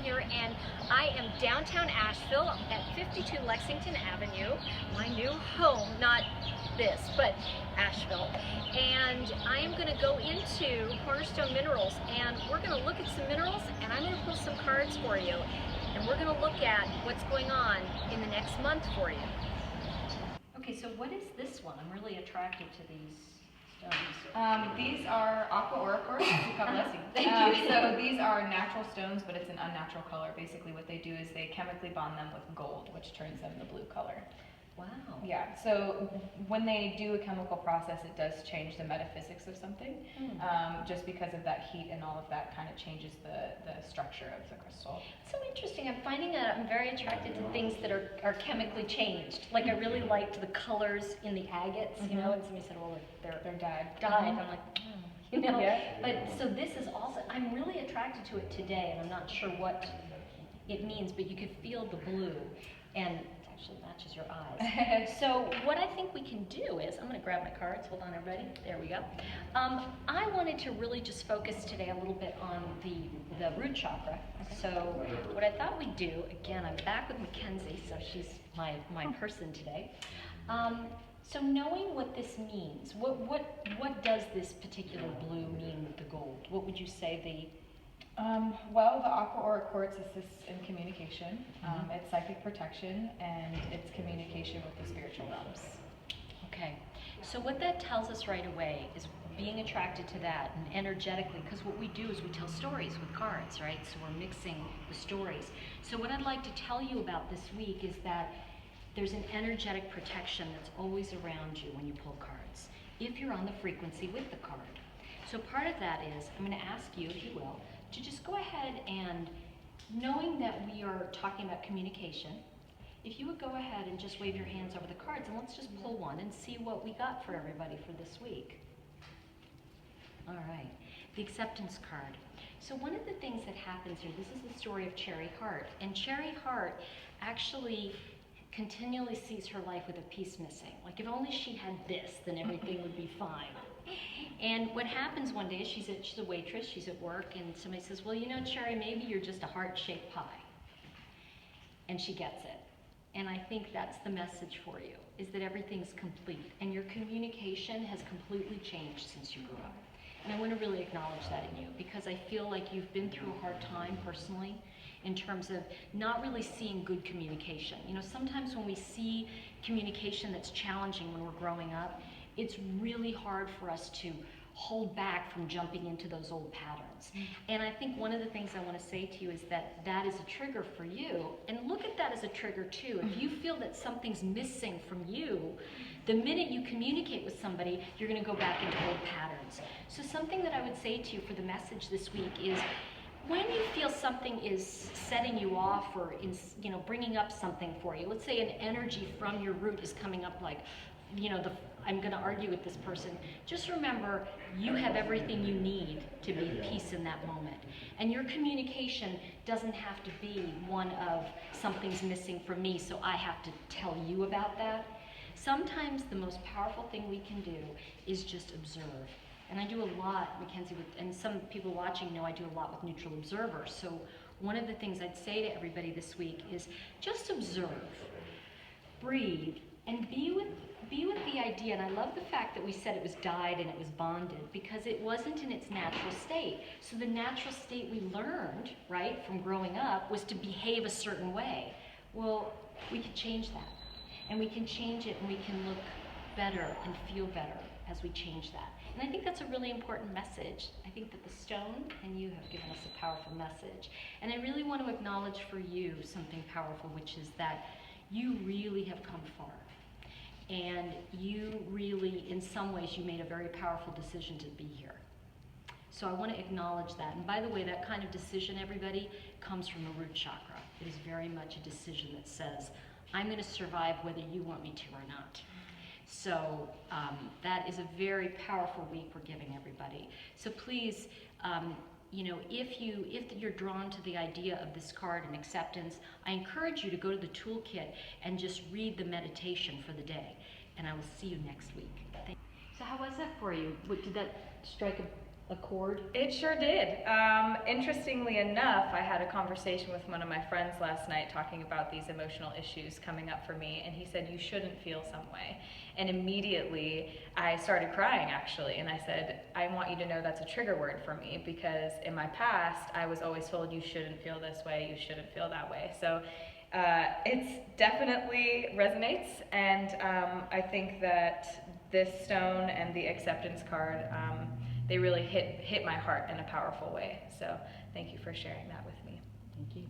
here, and I am downtown Asheville at 52 Lexington Avenue, my new home, not this, but Asheville. And I am going to go into Cornerstone Minerals, and we're going to look at some minerals, and I'm going to pull some cards for you. And we're going to look at what's going on in the next month for you. Okay, so what is this one? I'm really attracted to these stones. These are aqua oricors. God bless you. Thank you. So these are natural stones, but it's an unnatural color. Basically what they do is they chemically bond them with gold, which turns them the blue color. Wow. Yeah, so when they do a chemical process, it does change the metaphysics of something, just because of that heat and all of that kind of changes the structure of the crystal. So interesting. I'm finding that I'm very attracted to things that are chemically changed. Like I really liked the colors in the agates, you know, and somebody said, well, they're dyed. I'm like, you know. Yeah. But so this is also, I'm really attracted to it today, and I'm not sure what it means, but you could feel the blue, and actually matches your eyes. So what I think we can do is, I'm going to grab my cards. Hold on, everybody. There we go. I wanted to really just focus today a little bit on the root chakra. So what I thought we'd do, again, I'm back with Mackenzie, so she's my person today. So knowing what this means, what does this particular blue mean with the gold? What would you say the well, the aqua aura quartz assists in communication. It's psychic protection, and it's communication with the spiritual realms. Okay, so what that tells us right away is being attracted to that and energetically, because what we do is we tell stories with cards, right? So we're mixing the stories. So what I'd like to tell you about this week is that there's an energetic protection that's always around you when you pull cards, if you're on the frequency with the card. So part of that is, I'm going to ask you, if you will, to just go ahead and, knowing that we are talking about communication, if you would go ahead and just wave your hands over the cards, and let's just pull one and see what we got for everybody for this week. All right, the acceptance card. So one of the things that happens here, this is the story of Cherry Hart, and Cherry Hart actually continually sees her life with a piece missing. Like if only she had this, then everything would be fine. And what happens one day is she's a waitress, she's at work, and somebody says, well, you know, Cherry, maybe you're just a heart-shaped pie. And she gets it. And I think that's the message for you, is that everything's complete. And your communication has completely changed since you grew up. And I want to really acknowledge that in you, because I feel like you've been through a hard time personally, in terms of not really seeing good communication. You know, sometimes when we see communication that's challenging when we're growing up, it's really hard for us to hold back from jumping into those old patterns. And I think one of the things I want to say to you is that that is a trigger for you. And look at that as a trigger too. If you feel that something's missing from you, the minute you communicate with somebody, you're going to go back into old patterns. So something that I would say to you for the message this week is, when you feel something is setting you off or is, you know, bringing up something for you, let's say an energy from your root is coming up, like, you know, I'm going to argue with this person, just remember you have everything you need to be at peace in that moment. And your communication doesn't have to be one of something's missing from me, so I have to tell you about that. Sometimes the most powerful thing we can do is just observe. And I do a lot, Mackenzie, and some people watching know I do a lot with neutral observers. So one of the things I'd say to everybody this week is just observe, breathe, and be with the idea. And I love the fact that we said it was dyed and it was bonded, because it wasn't in its natural state. So the natural state we learned, right, from growing up was to behave a certain way. Well, we can change that. And we can change it, and we can look better and feel better as we change that. And I think that's a really important message. I think that the stone and you have given us a powerful message. And I really want to acknowledge for you something powerful, which is that you really have come far. And you really, in some ways, you made a very powerful decision to be here. So I want to acknowledge that. And by the way, that kind of decision, everybody, comes from the root chakra. It is very much a decision that says, I'm going to survive whether you want me to or not. So that is a very powerful week we're giving everybody. So please, you know, if you're drawn to the idea of this card and acceptance, I encourage you to go to the toolkit and just read the meditation for the day. And I will see you next week. So how was that for you? Did that strike accord? It sure did. Interestingly enough, I had a conversation with one of my friends last night talking about these emotional issues coming up for me, and he said, you shouldn't feel some way. And immediately I started crying, actually, and I said, I want you to know that's a trigger word for me, because in my past I was always told you shouldn't feel this way, you shouldn't feel that way. So it's definitely resonates, and I think that this stone and the acceptance card, they really hit my heart in a powerful way. So thank you for sharing that with me. Thank you.